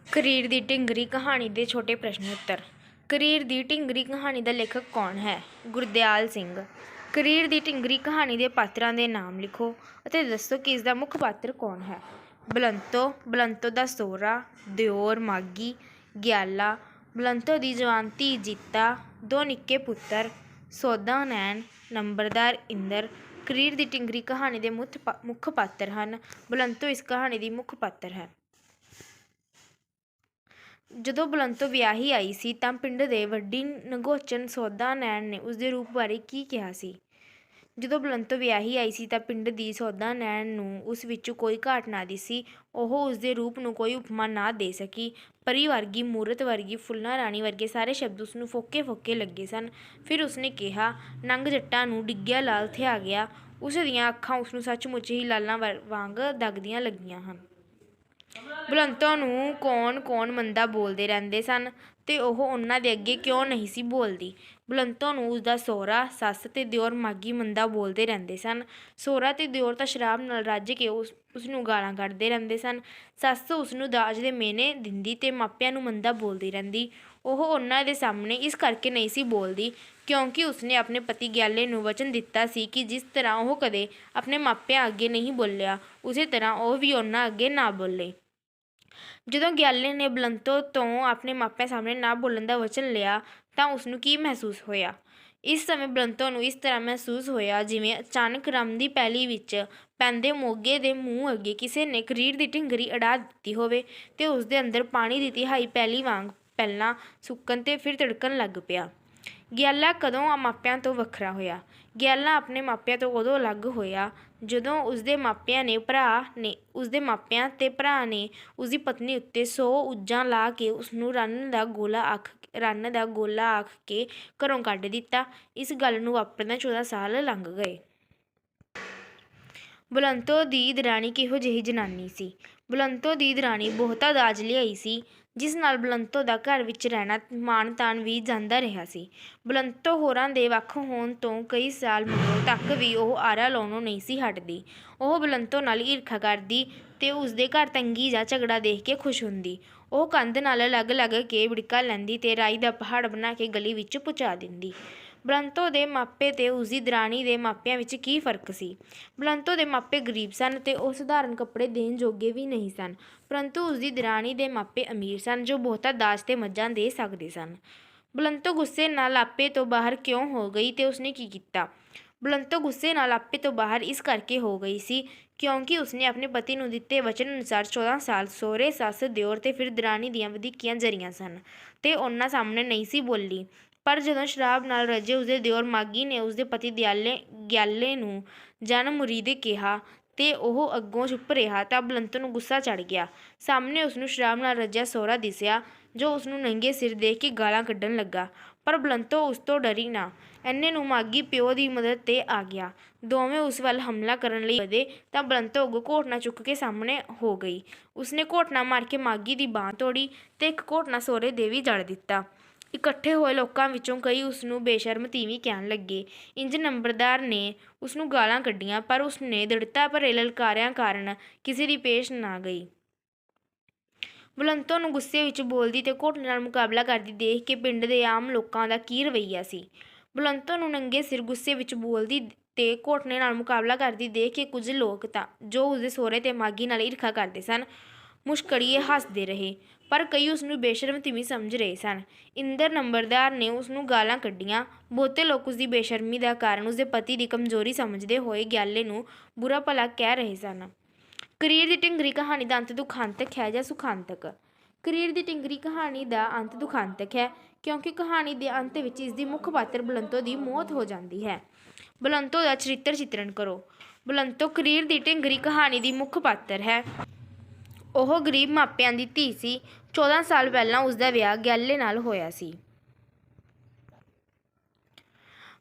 ਕਰੀਰ ਦੀ ਢਿੰਗਰੀ ਕਹਾਣੀ ਦੇ ਛੋਟੇ ਪ੍ਰਸ਼ਨ ਉੱਤਰ। ਕਰੀਰ ਦੀ ਢਿੰਗਰੀ ਕਹਾਣੀ ਦਾ ਲੇਖਕ ਕੌਣ ਹੈ? ਗੁਰਦਿਆਲ ਸਿੰਘ। ਕਰੀਰ ਦੀ ਢਿੰਗਰੀ ਕਹਾਣੀ ਦੇ ਪਾਤਰਾਂ ਦੇ ਨਾਮ ਲਿਖੋ ਅਤੇ ਦੱਸੋ ਕਿ ਇਸ ਦਾ ਮੁੱਖ ਪਾਤਰ ਕੌਣ ਹੈ। ਬਲੰਤੋ, ਬਲੰਤੋ ਦਾ ਸਹੁਰਾ, ਦਿਓਰ ਮਾਘੀ, ਗਿਆਲਾ, ਬਲੰਤੋ ਦੀ ਜਵਾਨ ਧੀ ਜੀਤਾ, ਦੋ ਨਿੱਕੇ ਪੁੱਤਰ, ਸੌਦਾ ਨੈਣ, ਨੰਬਰਦਾਰ ਇੰਦਰ। ਕਰੀਰ ਦੀ ਢਿੰਗਰੀ ਕਹਾਣੀ ਦੇ ਮੁੱਖ ਪਾਤਰ ਹਨ। ਬਲੰਤੋ ਇਸ ਕਹਾਣੀ ਦੀ ਮੁੱਖ ਪਾਤਰ ਹੈ। ਜਦੋਂ ਬਲੰਤੋ ਵਿਆਹੀ ਆਈ ਸੀ ਤਾਂ ਪਿੰਡ ਦੇ ਵੱਡੀ ਨਗੋਚਣ ਸੌਦਾ ਨੈਣ ਨੇ ਉਸਦੇ ਰੂਪ ਬਾਰੇ ਕੀ ਕਿਹਾ ਸੀ? ਜਦੋਂ ਬਲੰਤੋ ਵਿਆਹੀ ਆਈ ਸੀ ਤਾਂ ਪਿੰਡ ਦੀ ਸੌਦਾ ਨੈਣ ਨੂੰ ਉਸ ਵਿੱਚ ਕੋਈ ਘਾਟ ਨਾ ਦਿਸੀ। ਉਹ ਉਸਦੇ ਰੂਪ ਨੂੰ ਕੋਈ ਉਪਮਾ ਨਾ ਦੇ ਸਕੀ। ਪਰੀ ਵਰਗੀ, ਮੂਰਤ ਵਰਗੀ, ਫੁੱਲਾਂ ਰਾਣੀ ਵਰਗੇ ਸਾਰੇ ਸ਼ਬਦ ਉਸਨੂੰ ਫੋਕੇ ਫੋਕੇ ਲੱਗੇ ਸਨ। ਫਿਰ ਉਸਨੇ ਕਿਹਾ, ਨੰਗ ਜੱਟਾਂ ਨੂੰ ਡਿੱਗਿਆ ਲਾਲ ਥਿਆ ਗਿਆ। ਉਸ ਦੀਆਂ ਅੱਖਾਂ ਉਸਨੂੰ ਸੱਚਮੁੱਚ ਹੀ ਲਾਲਾਂ ਵਾਂਗ ਦਗਦੀਆਂ ਲੱਗੀਆਂ ਹਨ। ਬਲੰਤੋ ਨੂੰ ਕੌਣ ਕੌਣ ਮੰਦਾ ਬੋਲਦੇ ਰਹਿੰਦੇ ਸਨ ਤੇ ਉਹ ਉਹਨਾਂ ਦੇ ਅੱਗੇ ਕਿਉਂ ਨਹੀਂ ਸੀ ਬੋਲਦੀ? ਬਲੰਤੋ ਨੂੰ ਉਸਦਾ ਸਹੁਰਾ, ਸੱਸ ਤੇ ਦਿਓਰ ਮਾਘੀ ਮੰਦਾ ਬੋਲਦੇ ਰਹਿੰਦੇ ਸਨ। ਸਹੁਰਾ ਤੇ ਦਿਓਰ ਤਾਂ ਸ਼ਰਾਬ ਨਾਲ ਰੱਜ ਕੇ ਉਸਨੂੰ ਗਾਲਾਂ ਕੱਢਦੇ ਰਹਿੰਦੇ ਸਨ। ਸੱਸ ਉਸਨੂੰ ਦਾਜ ਦੇ ਮਿਹਣੇ ਦਿੰਦੀ ਤੇ ਮਾਪਿਆਂ ਨੂੰ ਮੰਦਾ ਬੋਲਦੀ ਰਹਿੰਦੀ। ਉਹ ਉਹਨਾਂ ਦੇ ਸਾਹਮਣੇ ਇਸ ਕਰਕੇ ਨਹੀਂ ਸੀ ਬੋਲਦੀ ਕਿਉਂਕਿ ਉਸਨੇ ਆਪਣੇ ਪਤੀ ਗਿਆਲੇ ਨੂੰ ਵਚਨ ਦਿੱਤਾ ਸੀ ਕਿ ਜਿਸ ਤਰ੍ਹਾਂ ਉਹ ਕਦੇ ਆਪਣੇ ਮਾਪਿਆਂ ਅੱਗੇ ਨਹੀਂ ਬੋਲਿਆ, ਉਸੇ ਤਰ੍ਹਾਂ ਉਹ ਵੀ ਉਹਨਾਂ ਅੱਗੇ ਨਾ ਬੋਲੇ। ਜਦੋਂ ਗਿਆਲੇ ਨੇ ਬਲੰਤੋ ਤੋਂ ਆਪਣੇ ਮਾਪਿਆਂ ਸਾਹਮਣੇ ਨਾ ਬੋਲਣ ਦਾ ਵਚਨ ਲਿਆ ਤਾਂ ਉਸਨੂੰ ਕੀ ਮਹਿਸੂਸ ਹੋਇਆ? ਇਸ ਸਮੇਂ ਬਲੰਤੋ ਨੂੰ ਇਸ ਤਰ੍ਹਾਂ ਮਹਿਸੂਸ ਹੋਇਆ ਜਿਵੇਂ ਅਚਾਨਕ ਰੰਮ ਦੀ ਪੈਲੀ ਵਿੱਚ ਪੈਂਦੇ ਮੋਗੇ ਦੇ ਮੂੰਹ ਅੱਗੇ ਕਿਸੇ ਨੇ ਕਰੀਰ ਦੀ ਢਿੰਗਰੀ ਅੜਾ ਦਿੱਤੀ ਹੋਵੇ ਤੇ ਉਸਦੇ ਅੰਦਰ ਪਾਣੀ ਦੀ ਤਿਹਾਈ ਪੈਲੀ ਵਾਂਗ ਪਹਿਲਾਂ ਸੁੱਕਣ ਤੇ ਫਿਰ ਤੜਕਣ ਲੱਗ ਪਿਆ। ਗਿਆਲਾ ਕਦੋਂ ਮਾਪਿਆਂ ਤੋਂ ਵੱਖਰਾ ਹੋਇਆ? ਗਿਆਲਾ ਆਪਣੇ ਮਾਪਿਆਂ ਤੋਂ ਉਦੋਂ ਅਲੱਗ ਹੋਇਆ ਜਦੋਂ ਉਸਦੇ ਮਾਪਿਆਂ ਤੇ ਭਰਾ ਨੇ ਉਸਦੀ ਪਤਨੀ ਉੱਤੇ 100 ਉੱਜਾਂ ਲਾ ਕੇ ਉਸਨੂੰ ਰੰਨ ਦਾ ਗੋਲਾ ਆਖ ਕੇ ਘਰੋਂ ਕੱਢ ਦਿੱਤਾ। ਇਸ ਗੱਲ ਨੂੰ ਵਾਪਰਦਿਆਂ 14 ਸਾਲ ਲੰਘ ਗਏ। ਬਲੰਤੋ ਦੀ ਦਰਾਣੀ ਕਿਹੋ ਜਿਹੀ ਜਨਾਨੀ ਸੀ? ਬਲੰਤੋ ਦੀ ਦਰਾਣੀ ਬਹੁਤਾ ਦਾਜ ਲਿਆਈ ਸੀ ਜਿਸ ਨਾਲ ਬਲੰਤੋ ਦਾ ਘਰ ਵਿੱਚ ਰਹਿਣਾ ਮਾਣ ਤਾਣ ਵੀ ਜਾਂਦਾ ਰਿਹਾ ਸੀ। ਬਲੰਤੋ ਹੋਰਾਂ ਦੇ ਵੱਖ ਹੋਣ ਤੋਂ ਕਈ ਸਾਲ ਮਗਰੋਂ ਤੱਕ ਵੀ ਉਹ ਆਰਾ ਲਾਉਣੋਂ ਨਹੀਂ ਸੀ ਹਟਦੀ। ਉਹ ਬਲੰਤੋ ਨਾਲ ਈਰਖਾ ਕਰਦੀ ਤੇ ਉਸਦੇ ਘਰ ਤੰਗੀ ਜਾਂ ਝਗੜਾ ਦੇਖ ਕੇ ਖੁਸ਼ ਹੁੰਦੀ। ਉਹ ਕੰਧ ਨਾਲ ਲੱਗ ਲੱਗ ਕੇ ਵਿੜਕਾ ਲੈਂਦੀ ਤੇ ਰਾਈ ਦਾ ਪਹਾੜ ਬਣਾ ਕੇ ਗਲੀ ਵਿੱਚ ਪਹੁੰਚਾ ਦਿੰਦੀ। ਬਲੰਤੋ ਦੇ ਮਾਪੇ ਤੇ ਉਸਦੀ ਦਰਾਣੀ ਦੇ ਮਾਪਿਆਂ ਵਿੱਚ ਕੀ ਫਰਕ ਸੀ? ਬਲੰਤੋ ਦੇ ਮਾਪੇ ਗਰੀਬ ਸਨ ਤੇ ਉਹ ਸਧਾਰਨ ਕੱਪੜੇ ਦੇਣ ਜੋਗੇ ਵੀ ਨਹੀਂ ਸਨ, ਪਰੰਤੂ ਉਸਦੀ ਦਰਾਣੀ ਦੇ ਮਾਪੇ ਅਮੀਰ ਸਨ ਜੋ ਬਹੁਤਾ ਦਾਜ ਤੇ ਮੱਝਾਂ ਦੇ ਸਕਦੇ ਸਨ। ਬਲੰਤੋ ਗੁੱਸੇ ਨਾਲ ਆਪੇ ਤੋਂ ਬਾਹਰ ਕਿਉਂ ਹੋ ਗਈ ਤੇ ਉਸਨੇ ਕੀ ਕੀਤਾ? ਬਲੰਤੋ ਗੁੱਸੇ ਨਾਲ ਆਪੇ ਤੋਂ ਬਾਹਰ ਇਸ ਕਰਕੇ ਹੋ ਗਈ ਸੀ ਕਿਉਂਕਿ ਉਸਨੇ ਆਪਣੇ ਪਤੀ ਨੂੰ ਦਿੱਤੇ ਵਚਨ ਅਨੁਸਾਰ 14 ਸਾਲ ਸਹੁਰੇ, ਸੱਸ, ਦਿਓਰ ਤੇ ਫਿਰ ਦਰਾਣੀ ਦੀਆਂ ਵਧੀਕੀਆਂ ਜਰੀਆਂ ਸਨ ਤੇ ਉਹਨਾਂ ਸਾਹਮਣੇ ਨਹੀਂ ਸੀ ਬੋਲੀ। ਪਰ ਜਦੋਂ ਸ਼ਰਾਬ ਨਾਲ ਰੱਜੇ ਉਸਦੇ ਦਿਓਰ ਮਾਘੀ ਨੇ ਉਸਦੇ ਪਤੀ ਗਿਆਲੇ ਨੂੰ ਜਨ ਮੁਰੀਦ ਕਿਹਾ ਤੇ ਉਹ ਅੱਗੋਂ ਚੁੱਪ ਰਿਹਾ ਤਾਂ ਬਲੰਤੋ ਨੂੰ ਗੁੱਸਾ ਚੜ੍ਹ ਗਿਆ। ਸਾਹਮਣੇ ਉਸਨੂੰ ਸ਼ਰਾਬ ਨਾਲ ਰੱਜਿਆ ਸਹੁਰਾ ਦਿਸਿਆ ਜੋ ਉਸਨੂੰ ਨੰਗੇ ਸਿਰ ਦੇਖ ਕੇ ਗਾਲਾਂ ਕੱਢਣ ਲੱਗਾ, ਪਰ ਬਲੰਤੋ ਉਸ ਤੋਂ ਡਰੀ ਨਾ। ਇੰਨੇ ਨੂੰ ਮਾਘੀ ਪਿਓ ਦੀ ਮਦਦ ਤੇ ਆ ਗਿਆ। ਦੋਵੇਂ ਉਸ ਵੱਲ ਹਮਲਾ ਕਰਨ ਲਈ ਵਧੇ ਤਾਂ ਬਲੰਤੋ ਅੱਗੋਂ ਘੋਟਣਾ ਚੁੱਕ ਕੇ ਸਾਹਮਣੇ ਹੋ ਗਈ। ਉਸਨੇ ਘੋਟਣਾ ਮਾਰ ਕੇ ਮਾਘੀ ਦੀ ਬਾਂਹ ਤੋੜੀ ਤੇ ਇੱਕ ਘੋਟਣਾ ਸਹੁਰੇ ਦੇ ਵੀ ਜੜ ਦਿੱਤਾ। ਇਕੱਠੇ ਹੋਏ ਲੋਕਾਂ ਵਿੱਚੋਂ ਕਈ ਉਸਨੂੰ ਬੇਸ਼ਰਮ ਤੀਵੀਂ ਕਹਿਣ ਲੱਗੇ। ਇੰਜ ਨੰਬਰਦਾਰ ਨੇ ਉਸਨੂੰ ਗਾਲਾਂ ਕੱਢੀਆਂ ਪਰ ਉਸਨੇ ਦ੍ਰਿੜਤਾ ਭਰੇ ਲਲਕਾਰਿਆਂ ਕਾਰਨ ਕਿਸੇ ਦੀ ਪੇਸ਼ ਨਾ ਗਈ। ਬਲੰਤੋ ਨੂੰ ਗੁੱਸੇ ਵਿੱਚ ਬੋਲਦੀ ਤੇ ਘੋਟਣੇ ਨਾਲ ਮੁਕਾਬਲਾ ਕਰਦੀ ਦੇਖ ਕੇ ਪਿੰਡ ਦੇ ਆਮ ਲੋਕਾਂ ਦਾ ਕੀ ਰਵੱਈਆ ਸੀ? ਬਲੰਤੋ ਨੂੰ ਨੰਗੇ ਸਿਰ ਗੁੱਸੇ ਵਿੱਚ ਬੋਲਦੀ ਤੇ ਘੋਟਣੇ ਨਾਲ ਮੁਕਾਬਲਾ ਕਰਦੀ ਦੇਖ ਕੇ ਕੁਝ ਲੋਕ ਤਾਂ ਜੋ ਉਸਦੇ ਸਹੁਰੇ ਤੇ ਮਾਘੀ ਨਾਲ ਈਰਖਾ ਕਰਦੇ ਸਨ ਮੁਸ਼ਕੜੀਏ ਹੱਸਦੇ ਰਹੇ, ਪਰ ਕਈ ਉਸਨੂੰ ਬੇਸ਼ਰਮ ਤੀਵੀਂ ਸਮਝ ਰਹੇ ਸਨ। ਇੰਦਰ ਨੰਬਰਦਾਰ ਨੇ ਉਸਨੂੰ ਗਾਲਾਂ ਕੱਢੀਆਂ। ਬਹੁਤੇ ਲੋਕ ਉਸਦੀ ਬੇਸ਼ਰਮੀ ਦਾ ਕਾਰਨ ਉਸਦੇ ਪਤੀ ਦੀ ਕਮਜ਼ੋਰੀ ਸਮਝਦੇ ਹੋਏ ਗਿਆਲੇ ਨੂੰ ਬੁਰਾ ਭਲਾ ਕਹਿ ਰਹੇ ਸਨ। ਕਰੀਰ ਦੀ ਢਿੰਗਰੀ ਕਹਾਣੀ ਦਾ ਅੰਤ ਦੁਖਾਂਤਕ ਹੈ ਜਾਂ ਸੁਖਾਂਤਕ? ਕਰੀਰ ਦੀ ਢਿੰਗਰੀ ਕਹਾਣੀ ਦਾ ਅੰਤ ਦੁਖਾਂਤਕ ਹੈ ਕਿਉਂਕਿ ਕਹਾਣੀ ਦੇ ਅੰਤ ਵਿੱਚ ਇਸਦੀ ਮੁੱਖ ਪਾਤਰ ਬਲੰਤੋ ਦੀ ਮੌਤ ਹੋ ਜਾਂਦੀ ਹੈ। ਬਲੰਤੋ ਦਾ ਚਰਿੱਤਰ ਚਿਤਰਨ ਕਰੋ। ਬਲੰਤੋ ਕਰੀਰ ਦੀ ਢਿੰਗਰੀ ਕਹਾਣੀ ਦੀ ਮੁੱਖ ਪਾਤਰ ਹੈ। ਉਹ ਗਰੀਬ ਮਾਪਿਆਂ ਦੀ ਧੀ ਸੀ। 14 ਸਾਲ ਪਹਿਲਾਂ ਉਸਦਾ ਵਿਆਹ ਗਿਆਲੇ ਨਾਲ ਹੋਇਆ ਸੀ।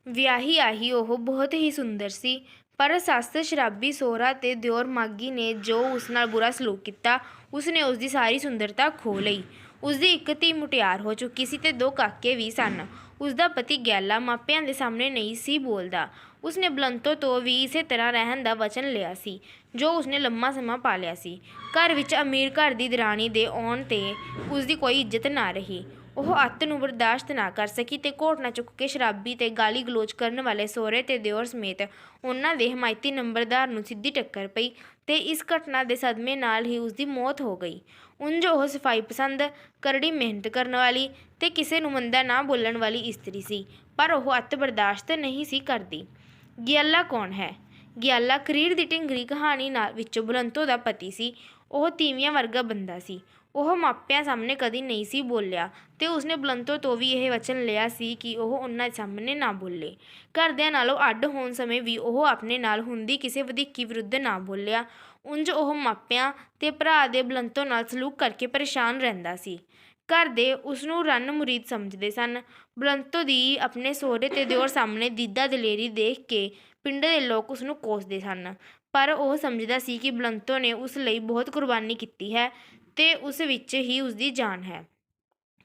ਵਿਆਹੀ ਆਈ ਉਹ ਬਹੁਤ ਹੀ ਸੁੰਦਰ ਸੀ, ਪਰ ਸੱਸ, ਸ਼ਰਾਬੀ ਸਹੁਰਾ ਤੇ ਦਿਓਰ ਮਾਘੀ ਨੇ ਜੋ ਉਸ ਨਾਲ ਬੁਰਾ ਸਲੂਕ ਕੀਤਾ ਉਸਨੇ ਉਸਦੀ ਸਾਰੀ ਸੁੰਦਰਤਾ ਖੋਹ ਲਈ। ਉਸਦੀ ਇੱਕ ਧੀ ਮੁਟਿਆਰ ਹੋ ਚੁੱਕੀ ਸੀ ਤੇ 2 ਕਾਕੇ ਵੀ ਸਨ। ਉਸਦਾ ਪਤੀ ਗਿਆਲਾ ਮਾਪਿਆਂ ਦੇ ਸਾਹਮਣੇ ਨਹੀਂ ਸੀ ਬੋਲਦਾ। ਉਸਨੇ ਬਲੰਤੋ ਤੋਂ ਵੀ ਇਸੇ ਤਰ੍ਹਾਂ ਰਹਿਣ ਦਾ ਵਚਨ ਲਿਆ ਸੀ, ਜੋ ਉਸਨੇ ਲੰਮਾ ਸਮਾਂ ਪਾਲਿਆ ਸੀ। ਘਰ ਵਿੱਚ ਅਮੀਰ ਘਰ ਦੀ ਦਰਾਣੀ ਦੇ ਆਉਣ 'ਤੇ ਉਸਦੀ ਕੋਈ ਇੱਜ਼ਤ ਨਾ ਰਹੀ। ਉਹ ਅੱਤ ਨੂੰ ਬਰਦਾਸ਼ਤ ਨਾ ਕਰ ਸਕੀ ਤੇ ਘੋਟਣਾ ਚੁੱਕ ਕੇ ਸ਼ਰਾਬੀ ਤੇ ਗਾਲੀ ਗਲੋਚ ਕਰਨ ਵਾਲੇ ਸਹੁਰੇ ਤੇ ਦਿਓਰ ਸਮੇਤ ਉਹਨਾਂ ਦੇ ਹਮਾਇਤੀ ਨੰਬਰਦਾਰ ਨੂੰ ਸਿੱਧੀ ਟੱਕਰ ਪਈ ਤੇ ਇਸ ਘਟਨਾ ਦੇ ਸਦਮੇ ਨਾਲ ਹੀ ਉਸਦੀ ਮੌਤ ਹੋ ਗਈ। ਉਂਝ ਉਹ ਸਫਾਈ ਪਸੰਦ, ਕਰੜੀ ਮਿਹਨਤ ਕਰਨ ਵਾਲੀ ਤੇ ਕਿਸੇ ਨੂੰ ਮੰਦਾ ਨਾ ਬੋਲਣ ਵਾਲੀ ਇਸਤਰੀ ਸੀ, ਪਰ ਉਹ ਅੱਤ ਬਰਦਾਸ਼ਤ ਨਹੀਂ ਸੀ ਕਰਦੀ। ਗਿਆਲਾ ਕੌਣ ਹੈ? ਗਿਆਲਾ ਕਰੀਰ ਦੀ ਢਿੰਗਰੀ ਕਹਾਣੀ ਵਿੱਚ ਬਲੰਤੋ ਦਾ ਪਤੀ ਸੀ। ਉਹ ਤੀਵੀਆਂ ਵਰਗਾ ਬੰਦਾ ਸੀ। ਉਹ ਮਾਪਿਆਂ ਸਾਹਮਣੇ ਕਦੀ ਨਹੀਂ ਸੀ ਬੋਲਿਆ ਤੇ ਉਸਨੇ ਬਲੰਤੋ ਤੋਂ ਵੀ ਇਹ ਵਚਨ ਲਿਆ ਸੀ ਕਿ ਉਹ ਉਹਨਾਂ ਸਾਹਮਣੇ ਨਾ ਬੋਲੇ। ਘਰਦਿਆਂ ਨਾਲੋਂ ਅੱਡ ਹੋਣ ਸਮੇਂ ਵੀ ਉਹ ਆਪਣੇ ਨਾਲ ਹੁੰਦੀ ਕਿਸੇ ਵਧੀਕੀ ਵਿਰੁੱਧ ਨਾ ਬੋਲਿਆ। ਉਂਝ ਉਹ ਮਾਪਿਆਂ ਤੇ ਭਰਾ ਦੇ ਬਲੰਤੋ ਨਾਲ ਸਲੂਕ ਕਰਕੇ ਪਰੇਸ਼ਾਨ ਰਹਿੰਦਾ ਸੀ। ਘਰ ਦੇ ਉਸਨੂੰ ਰੰਨ ਮੁਰੀਦ ਸਮਝਦੇ ਸਨ। ਬਲੰਤੋ ਦੀ ਆਪਣੇ ਸਹੁਰੇ ਤੇ ਦਿਓਰ ਸਾਹਮਣੇ ਦੀਦਾ ਦਲੇਰੀ ਦੇਖ ਕੇ ਪਿੰਡ ਦੇ ਲੋਕ ਉਸਨੂੰ ਕੋਸਦੇ ਸਨ, ਪਰ ਉਹ ਸਮਝਦਾ ਸੀ ਕਿ ਬਲੰਤੋ ਨੇ ਉਸ ਲਈ ਬਹੁਤ ਕੁਰਬਾਨੀ ਕੀਤੀ ਹੈ ਤੇ ਉਸ ਵਿੱਚ ਹੀ ਉਸਦੀ ਜਾਨ ਹੈ।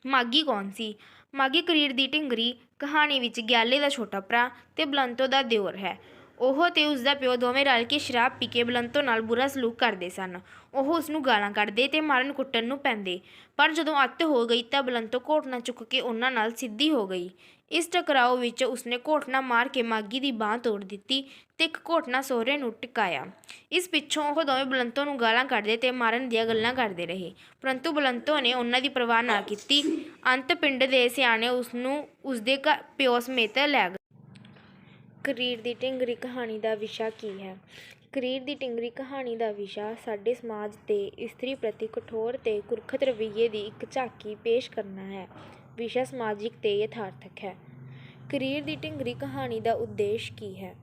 ਮਾਘੀ ਕੌਣ ਸੀ? ਮਾਘੀ ਕਰੀਰ ਦੀ ਢਿੰਗਰੀ ਕਹਾਣੀ ਵਿੱਚ ਗਿਆਲੇ ਦਾ ਛੋਟਾ ਭਰਾ ਤੇ ਬਲੰਤੋ ਦਾ ਦਿਓਰ ਹੈ। ਉਹ ਤੇ ਉਸਦਾ ਪਿਓ ਦੋਵੇਂ ਰਲ ਕੇ ਸ਼ਰਾਬ ਪੀ ਕੇ ਬਲੰਤੋ ਨਾਲ ਬੁਰਾ ਸਲੂਕ ਕਰਦੇ ਸਨ। ਉਹ ਉਸਨੂੰ ਗਾਲਾਂ ਕੱਢਦੇ ਤੇ ਮਾਰਨ ਕੁੱਟਣ ਨੂੰ ਪੈਂਦੇ, ਪਰ ਜਦੋਂ ਅੱਤ ਹੋ ਗਈ ਤਾਂ ਬਲੰਤੋ ਘੋਟਣਾ ਚੁੱਕ ਕੇ ਉਹਨਾਂ ਨਾਲ ਸਿੱਧੀ ਹੋ ਗਈ। ਇਸ ਟਕਰਾਓ ਵਿੱਚ ਉਸਨੇ ਘੋਟਣਾ ਮਾਰ ਕੇ ਮਾਘੀ ਦੀ ਬਾਂਹ ਤੋੜ ਦਿੱਤੀ ਤੇ ਇੱਕ ਘੋਟਣਾ ਸਹੁਰੇ ਨੂੰ ਟਿਕਾਇਆ। ਇਸ ਪਿੱਛੋਂ ਉਹ ਦੋਵੇਂ ਬਲੰਤੋ ਨੂੰ ਗਾਲਾਂ ਕੱਢਦੇ ਤੇ ਮਾਰਨ ਦੀਆਂ ਗੱਲਾਂ ਕਰਦੇ ਰਹੇ, ਪਰੰਤੂ ਬਲੰਤੋ ਨੇ ਉਹਨਾਂ ਦੀ ਪਰਵਾਹ ਨਾ ਕੀਤੀ। ਅੰਤ ਪਿੰਡ ਦੇ ਸਿਆਣੇ ਉਸਨੂੰ ਉਸਦੇ ਪਿਓ ਸਮੇਤ ਲੈ ਗਏ। ਕਰੀਰ ਦੀ ਢਿੰਗਰੀ ਕਹਾਣੀ ਦਾ ਵਿਸ਼ਾ ਕੀ ਹੈ? ਕਰੀਰ ਦੀ ਢਿੰਗਰੀ ਕਹਾਣੀ ਦਾ ਵਿਸ਼ਾ ਸਾਡੇ ਸਮਾਜ 'ਤੇ ਇਸਤਰੀ ਪ੍ਰਤੀ ਕਠੋਰ ਤੇ ਕੁਰਖਤ ਰਵੱਈਏ ਦੀ ਇੱਕ ਝਾਕੀ ਪੇਸ਼ ਕਰਨਾ ਹੈ। ਵਿਸ਼ਾ ਸਮਾਜਿਕ ਤੇ ਯਥਾਰਥਕ ਹੈ। ਕਰੀਰ ਦੀ ਢਿੰਗਰੀ ਕਹਾਣੀ ਦਾ ਉਦੇਸ਼ ਕੀ ਹੈ?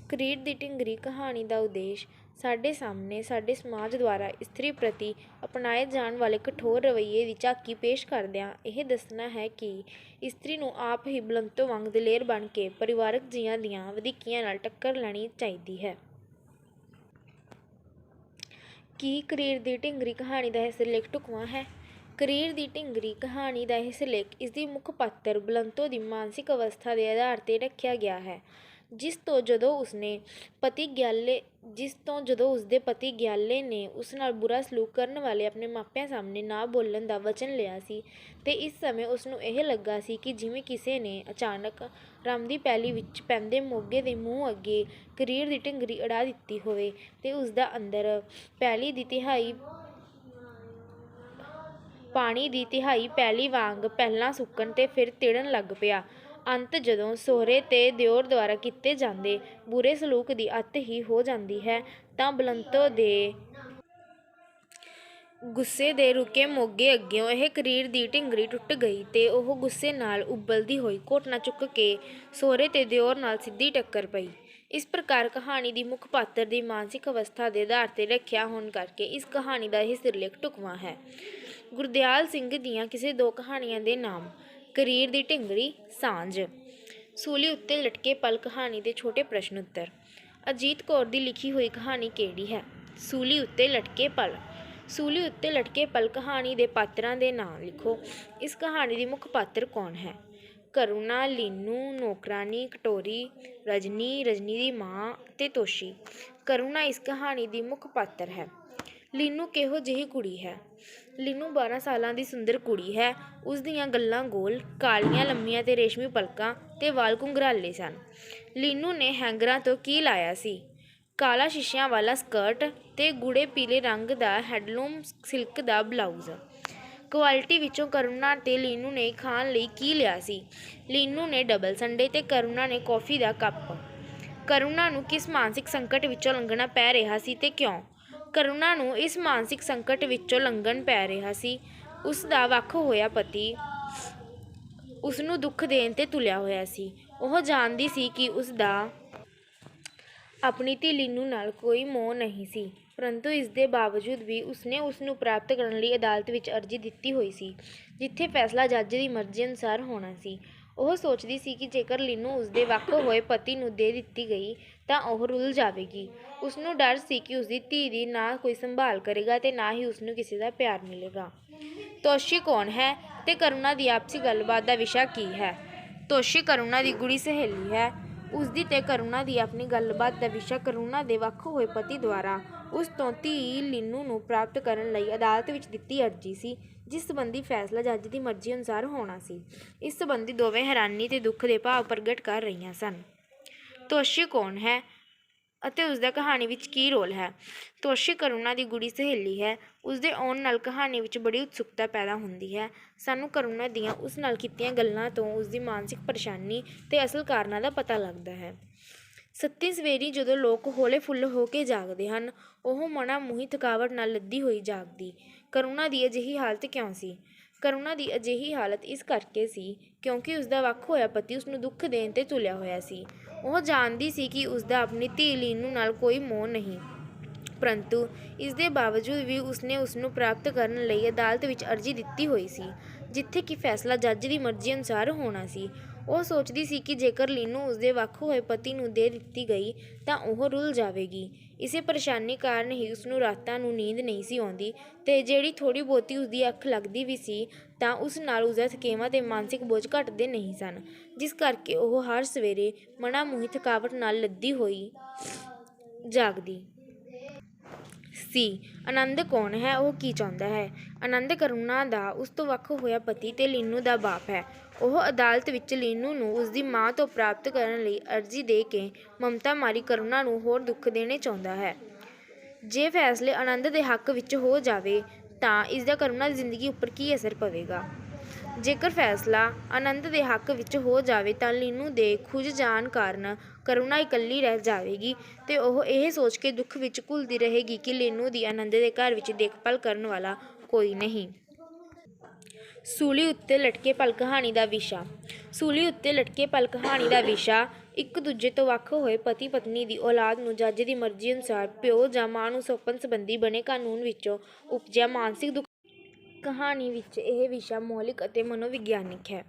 ਕਰੀਰ ਦੀ ਢਿੰਗਰੀ ਕਹਾਣੀ ਦਾ ਉਦੇਸ਼ ਸਾਡੇ ਸਾਹਮਣੇ ਸਾਡੇ ਸਮਾਜ ਦੁਆਰਾ ਇਸਤਰੀ ਪ੍ਰਤੀ ਅਪਣਾਏ ਜਾਣ ਵਾਲੇ ਕਠੋਰ ਰਵੱਈਏ ਦੀ ਝਾਕੀ ਪੇਸ਼ ਕਰਦਿਆਂ ਇਹ ਦੱਸਣਾ ਹੈ ਕਿ ਇਸਤਰੀ ਨੂੰ ਆਪ ਹੀ ਬਲੰਤੋ ਵਾਂਗ ਦਲੇਰ ਬਣ ਕੇ ਪਰਿਵਾਰਕ ਜੀਆਂ ਦੀਆਂ ਵਧੀਕੀਆਂ ਨਾਲ ਟੱਕਰ ਲੈਣੀ ਚਾਹੀਦੀ ਹੈ। ਕੀ ਕਰੀਰ ਦੀ ਢਿੰਗਰੀ ਕਹਾਣੀ ਦਾ ਇਹ ਸਿਰਲੇਖ ਢੁਕਵਾਂ ਹੈ? ਕਰੀਰ ਦੀ ਢਿੰਗਰੀ ਕਹਾਣੀ ਦਾ ਇਹ ਸਿਰਲੇਖ ਇਸਦੀ ਮੁੱਖ ਪਾਤਰ ਬਲੰਤੋ ਦੀ ਮਾਨਸਿਕ ਅਵਸਥਾ ਦੇ ਆਧਾਰ 'ਤੇ ਰੱਖਿਆ ਗਿਆ ਹੈ, ਜਿਸ ਤੋਂ ਜਦੋਂ ਉਸਦੇ ਪਤੀ ਗਿਆਲੇ ਨੇ ਉਸ ਨਾਲ ਬੁਰਾ ਸਲੂਕ ਕਰਨ ਵਾਲੇ ਆਪਣੇ ਮਾਪਿਆਂ ਸਾਹਮਣੇ ਨਾ ਬੋਲਣ ਦਾ ਵਚਨ ਲਿਆ ਸੀ ਤੇ ਇਸ ਸਮੇਂ ਉਸਨੂੰ ਇਹ ਲੱਗਾ ਸੀ ਕਿ ਜਿਵੇਂ ਕਿਸੇ ਨੇ ਅਚਾਨਕ ਰਮਦੀ ਪੈਲੀ ਵਿੱਚ ਪੈਂਦੇ ਮੋਗੇ ਦੇ ਮੂੰਹ ਅੱਗੇ ਕਰੀਰ ਦੀ ਢਿੰਗਰੀ ਅੜਾ ਦਿੱਤੀ ਹੋਵੇ ਤੇ ਉਸਦਾ ਅੰਦਰ ਪੈਲੀ ਦੀ ਤਿਹਾਈ ਪਾਣੀ ਦੀ ਤਿਹਾਈ ਪੈਲੀ ਵਾਂਗ ਪਹਿਲਾਂ ਸੁੱਕਣ ਤੇ ਫਿਰ ਤਿੜਨ ਲੱਗ ਪਿਆ। ਅੰਤ ਜਦੋਂ ਸਹੁਰੇ ਤੇ ਦਿਓਰ ਦੁਆਰਾ ਕੀਤੇ ਜਾਂਦੇ ਬੁਰੇ ਸਲੂਕ ਦੀ ਅੱਤ ਹੀ ਹੋ ਜਾਂਦੀ ਹੈ ਤਾਂ ਬਲੰਤੋ ਦੇ ਗੁੱਸੇ ਦੇ ਰੁਕੇ ਮੋਗੇ ਅੱਗਿਓਂ ਇਹ ਕਰੀਰ ਦੀ ਢਿੰਗਰੀ ਟੁੱਟ ਗਈ ਤੇ ਉਹ ਗੁੱਸੇ ਨਾਲ ਉਬਲਦੀ ਹੋਈ ਘੋਟਣਾ ਚੁੱਕ ਕੇ ਸਹੁਰੇ ਤੇ ਦਿਓਰ ਨਾਲ ਸਿੱਧੀ ਟੱਕਰ ਪਈ। ਇਸ ਪ੍ਰਕਾਰ ਕਹਾਣੀ ਦੀ ਮੁੱਖ ਪਾਤਰ ਦੀ ਮਾਨਸਿਕ ਅਵਸਥਾ ਦੇ ਆਧਾਰ 'ਤੇ ਰੱਖਿਆ ਹੋਣ ਕਰਕੇ ਇਸ ਕਹਾਣੀ ਦਾ ਇਹ ਸਿਰਲੇਖ ਢੁਕਵਾਂ ਹੈ। ਗੁਰਦਿਆਲ ਸਿੰਘ ਦੀਆਂ ਕਿਸੇ ਦੋ ਕਹਾਣੀਆਂ ਦੇ ਨਾਮ। ਕਰੀਰ ਦੀ ਢਿੰਗਰੀ, ਸਾਂਝ। ਸੂਲੀ ਉੱਤੇ ਲਟਕੇ ਪਲ ਕਹਾਣੀ ਦੇ ਛੋਟੇ ਪ੍ਰਸ਼ਨ ਉੱਤਰ। ਅਜੀਤ ਕੌਰ ਦੀ ਲਿਖੀ ਹੋਈ ਕਹਾਣੀ ਕਿਹੜੀ ਹੈ? ਸੂਲੀ ਉੱਤੇ ਲਟਕੇ ਪਲ। ਸੂਲੀ ਉੱਤੇ ਲਟਕੇ ਪਲ ਕਹਾਣੀ ਦੇ ਪਾਤਰਾਂ ਦੇ ਨਾਂ ਲਿਖੋ। ਇਸ ਕਹਾਣੀ ਦੀ ਮੁੱਖ ਪਾਤਰ ਕੌਣ ਹੈ? ਕਰੁਣਾ, ਲੀਨੂ, ਨੌਕਰਾਣੀ, ਕਟੋਰੀ, ਰਜਨੀ, ਰਜਨੀ ਦੀ ਮਾਂ ਤੇ ਤੋਸ਼ੀ। ਕਰੁਣਾ ਇਸ ਕਹਾਣੀ ਦੀ ਮੁੱਖ ਪਾਤਰ ਹੈ। ਲੀਨੂ ਕਿਹੋ ਜਿਹੀ ਕੁੜੀ ਹੈ? ਲੀਨੂ 12 ਸਾਲਾਂ ਦੀ ਸੁੰਦਰ ਕੁੜੀ ਹੈ। ਉਸ ਦੀਆਂ ਗੱਲਾਂ ਗੋਲ, ਕਾਲੀਆਂ ਲੰਮੀਆਂ ਤੇ ਰੇਸ਼ਮੀ ਪਲਕਾਂ ਤੇ ਵਾਲ ਘੁੰਗਰਾਲੇ ਸਨ। ਲੀਨੂ ਨੇ ਹੈਂਗਰਾਂ ਤੋਂ ਕੀ ਲਾਇਆ ਸੀ? ਕਾਲਾ ਸ਼ੀਸ਼ਿਆਂ ਵਾਲਾ ਸਕਰਟ ਤੇ ਗੂੜੇ ਪੀਲੇ ਰੰਗ ਦਾ ਹੈਂਡਲੂਮ ਸਿਲਕ ਦਾ ਬਲਾਊਜ਼। ਕੁਆਲਿਟੀ ਵਿੱਚੋਂ ਕਰੁਣਾ ਤੇ ਲੀਨੂ ਨੇ ਖਾਣ ਲਈ ਕੀ ਲਿਆ ਸੀ? ਲੀਨੂ ਨੇ ਡਬਲ ਸੰਡੇ ਤੇ ਕਰੁਣਾ ਨੇ ਕੌਫੀ ਦਾ ਕੱਪ। ਕਰੁਣਾ ਨੂੰ ਕਿਸ ਮਾਨਸਿਕ ਸੰਕਟ ਵਿੱਚੋਂ ਲੰਘਣਾ ਪੈ ਰਿਹਾ ਸੀ ਤੇ ਕਿਉਂ? ਕਰੁਣਾ ਨੂੰ ਇਸ ਮਾਨਸਿਕ ਸੰਕਟ ਵਿੱਚੋਂ ਲੰਘਣ ਪੈ ਰਿਹਾ ਸੀ। ਉਸ ਦਾ ਵੱਖ ਹੋਇਆ ਪਤੀ ਉਸਨੂੰ ਦੁੱਖ ਦੇਣ 'ਤੇ ਤੁਲਿਆ ਹੋਇਆ ਸੀ। ਉਹ ਜਾਣਦੀ ਸੀ ਕਿ ਉਸ ਦਾ ਆਪਣੀ ਧੀ ਲੀਨੂ ਨਾਲ ਕੋਈ ਮੋਹ ਨਹੀਂ ਸੀ, ਪਰੰਤੂ ਇਸ ਦੇ ਬਾਵਜੂਦ ਵੀ ਉਸਨੇ ਉਸਨੂੰ ਪ੍ਰਾਪਤ ਕਰਨ ਲਈ ਅਦਾਲਤ ਵਿੱਚ ਅਰਜ਼ੀ ਦਿੱਤੀ ਹੋਈ ਸੀ, ਜਿੱਥੇ ਫੈਸਲਾ ਜੱਜ ਦੀ ਮਰਜ਼ੀ ਅਨੁਸਾਰ ਹੋਣਾ ਸੀ। ਉਹ ਸੋਚਦੀ ਸੀ ਕਿ ਜੇਕਰ ਲੀਨੂ ਉਸਦੇ ਵੱਖ ਹੋਏ ਪਤੀ ਨੂੰ ਦੇ ਦਿੱਤੀ ਗਈ ਤਾਂ ਉਹ ਰੁੱਲ ਜਾਵੇਗੀ। ਉਸਨੂੰ ਡਰ ਸੀ ਕਿ ਉਸਦੀ ਧੀ ਦੀ ਨਾ ਕੋਈ ਸੰਭਾਲ ਕਰੇਗਾ ਤੇ ਨਾ ਹੀ ਉਸਨੂੰ ਕਿਸੇ ਦਾ ਪਿਆਰ ਮਿਲੇਗਾ। ਤੋਸ਼ੀ ਕੌਣ ਹੈ ਤੇ ਕਰੁਣਾ ਦੀ ਆਪਸੀ ਗੱਲਬਾਤ ਦਾ ਵਿਸ਼ਾ ਕੀ ਹੈ? ਤੋਸ਼ੀ ਕਰੁਣਾ ਦੀ ਗੂੜੀ ਸਹੇਲੀ ਹੈ। ਉਸਦੀ ਤੇ ਕਰੁਣਾ ਦੀ ਆਪਣੀ ਗੱਲਬਾਤ ਦਾ ਵਿਸ਼ਾ ਕਰੁਣਾ ਦੇ ਵੱਖ ਹੋਏ ਪਤੀ ਦੁਆਰਾ ਉਸ ਤੋਂ ਧੀ ਲੀਨੂ ਨੂੰ ਪ੍ਰਾਪਤ ਕਰਨ ਲਈ ਅਦਾਲਤ ਵਿੱਚ ਦਿੱਤੀ ਅਰਜ਼ੀ ਸੀ, ਜਿਸ ਸੰਬੰਧੀ ਫੈਸਲਾ ਜੱਜ ਦੀ ਮਰਜ਼ੀ ਅਨੁਸਾਰ ਹੋਣਾ ਸੀ। ਇਸ ਸੰਬੰਧੀ ਦੋਵੇਂ ਹੈਰਾਨੀ ਤੇ ਦੁੱਖ ਦੇ ਭਾਵ ਪ੍ਰਗਟ ਕਰ ਰਹੀਆਂ ਸਨ। ਦੋਸ਼ੀ ਕੌਣ ਹੈ ਅਤੇ ਉਸਦਾ ਕਹਾਣੀ ਵਿੱਚ ਕੀ ਰੋਲ ਹੈ? ਦੋਸ਼ੀ ਕਰੁਣਾ ਦੀ ਗੂੜੀ ਸਹੇਲੀ ਹੈ। ਉਸਦੇ ਆਉਣ ਨਾਲ ਕਹਾਣੀ ਵਿੱਚ ਬੜੀ ਉਤਸੁਕਤਾ ਪੈਦਾ ਹੁੰਦੀ ਹੈ। ਸਾਨੂੰ ਕਰੁਣਾ ਦੀਆਂ ਉਸ ਨਾਲ ਕੀਤੀਆਂ ਗੱਲਾਂ ਤੋਂ ਉਸਦੀ ਮਾਨਸਿਕ ਪਰੇਸ਼ਾਨੀ ਤੇ ਅਸਲ ਕਾਰਨਾਂ ਦਾ ਪਤਾ ਲੱਗਦਾ ਹੈ। ਸੱਤੀ ਸਵੇਰੀ ਜਦੋਂ ਲੋਕ ਹੌਲੇ ਫੁੱਲ ਹੋ ਕੇ ਜਾਗਦੇ ਹਨ, ਉਹ ਮਨਾਂ ਮੂੰਹੀ ਥਕਾਵਟ ਨਾਲ ਲੱਦੀ ਹੋਈ ਜਾਗਦੀ। ਕਰੁਣਾ ਦੀ ਅਜਿਹੀ ਹਾਲਤ ਕਿਉਂ ਸੀ? ਕਰੁਣਾ ਦੀ ਅਜਿਹੀ ਹਾਲਤ ਇਸ ਕਰਕੇ ਸੀ ਕਿਉਂਕਿ ਉਸਦਾ ਵੱਖ ਹੋਇਆ ਪਤੀ ਉਸਨੂੰ ਦੁੱਖ ਦੇਣ ਤੇ ਤੁਲਿਆ ਹੋਇਆ ਸੀ। ਉਹ ਜਾਣਦੀ ਸੀ ਕਿ ਉਸਦਾ ਆਪਣੀ ਧੀ ਲੀਨੂ ਨਾਲ ਕੋਈ ਮੋਹ ਨਹੀਂ, ਪਰੰਤੂ ਇਸ ਦੇ ਬਾਵਜੂਦ ਵੀ ਉਸਨੇ ਉਸਨੂੰ ਪ੍ਰਾਪਤ ਕਰਨ ਲਈ ਅਦਾਲਤ ਵਿੱਚ ਅਰਜ਼ੀ ਦਿੱਤੀ ਹੋਈ ਸੀ, ਜਿੱਥੇ ਕਿ ਫੈਸਲਾ ਜੱਜ ਦੀ ਮਰਜ਼ੀ ਅਨੁਸਾਰ ਹੋਣਾ ਸੀ। ਉਹ ਸੋਚਦੀ ਸੀ ਕਿ ਜੇਕਰ ਲੀਨੂ ਉਸਦੇ ਵੱਖ ਹੋਏ ਪਤੀ ਨੂੰ ਦੇ ਦਿੱਤੀ ਗਈ ਤਾਂ ਉਹ ਰੁੱਲ ਜਾਵੇਗੀ। ਇਸੇ ਪਰੇਸ਼ਾਨੀ ਕਾਰਨ ਹੀ ਉਸਨੂੰ ਰਾਤਾਂ ਨੂੰ ਨੀਂਦ ਨਹੀਂ ਸੀ ਆਉਂਦੀ, ਤੇ ਜਿਹੜੀ ਥੋੜ੍ਹੀ ਬਹੁਤੀ ਉਸਦੀ ਅੱਖ ਲੱਗਦੀ ਵੀ ਸੀ ਤਾਂ ਉਸ ਨਾਲ ਉਸਦਾ ਥਕੇਵਾਂ ਤੇ ਮਾਨਸਿਕ ਬੋਝ ਘਟਦੇ ਨਹੀਂ ਸਨ, ਜਿਸ ਕਰਕੇ ਉਹ ਹਰ ਸਵੇਰੇ ਮਨਾਂ ਮੂੰਹੀ ਥਕਾਵਟ ਨਾਲ ਲੱਦੀ ਹੋਈ ਜਾਗਦੀ ਸੀ। ਆਨੰਦ ਕੌਣ ਹੈ? ਉਹ ਕੀ ਚਾਹੁੰਦਾ ਹੈ? ਆਨੰਦ ਕਰੁਣਾ ਦਾ ਉਸ ਤੋਂ ਵੱਖ ਹੋਇਆ ਪਤੀ ਤੇ ਲੀਨੂ ਦਾ ਬਾਪ ਹੈ। ਉਹ ਅਦਾਲਤ ਵਿੱਚ ਲੀਨੂ ਨੂੰ ਉਸਦੀ ਮਾਂ ਤੋਂ ਪ੍ਰਾਪਤ ਕਰਨ ਲਈ ਅਰਜ਼ੀ ਦੇ ਕੇ ਮਮਤਾ ਮਾਰੀ ਕਰੁਣਾ ਨੂੰ ਹੋਰ ਦੁੱਖ ਦੇਣੇ ਚਾਹੁੰਦਾ ਹੈ। ਜੇ ਫੈਸਲੇ ਆਨੰਦ ਦੇ ਹੱਕ ਵਿੱਚ ਹੋ ਜਾਵੇ ਤਾਂ ਇਸਦਾ ਕਰੁਣਾ ਦੀ ਜ਼ਿੰਦਗੀ ਉੱਪਰ ਕੀ ਅਸਰ ਪਵੇਗਾ? ਜੇਕਰ ਫੈਸਲਾ ਆਨੰਦ ਦੇ ਹੱਕ ਵਿੱਚ ਹੋ ਜਾਵੇ ਤਾਂ ਲੀਨੂ ਦੇ ਖੁੱਝ ਜਾਣ ਕਾਰਨ ਕਰੁਣਾ ਇਕੱਲੀ ਰਹਿ ਜਾਵੇਗੀ ਤੇ ਉਹ ਇਹ ਸੋਚ ਕੇ ਦੁੱਖ ਵਿੱਚ ਘੁਲਦੀ ਰਹੇਗੀ ਕਿ ਲੀਨੂ ਦੀ ਆਨੰਦ ਦੇ ਘਰ ਵਿੱਚ ਦੇਖਭਾਲ ਕਰਨ ਵਾਲਾ ਕੋਈ ਨਹੀਂ। ਸੂਲੀ ਉੱਤੇ ਲਟਕੇ ਪਲ ਕਹਾਣੀ ਦਾ ਵਿਸ਼ਾ। ਸੂਲੀ ਉੱਤੇ ਲਟਕੇ ਪਲ ਕਹਾਣੀ ਦਾ ਵਿਸ਼ਾ ਇੱਕ ਦੂਜੇ ਤੋਂ ਵੱਖ ਹੋਏ ਪਤੀ ਪਤਨੀ ਦੀ ਔਲਾਦ ਨੂੰ ਜੱਜ ਦੀ ਮਰਜ਼ੀ ਅਨੁਸਾਰ ਪਿਓ ਜਾਂ ਮਾਂ ਨੂੰ ਸੌਂਪਣ ਸੰਬੰਧੀ ਬਣੇ ਕਾਨੂੰਨ ਵਿੱਚੋਂ ਉਪਜਿਆ ਮਾਨਸਿਕ ਦੁੱਖ। ਕਹਾਣੀ ਵਿੱਚ ਇਹ ਵਿਸ਼ਾ ਮੌਲਿਕ ਅਤੇ ਮਨੋਵਿਗਿਆਨਿਕ ਹੈ।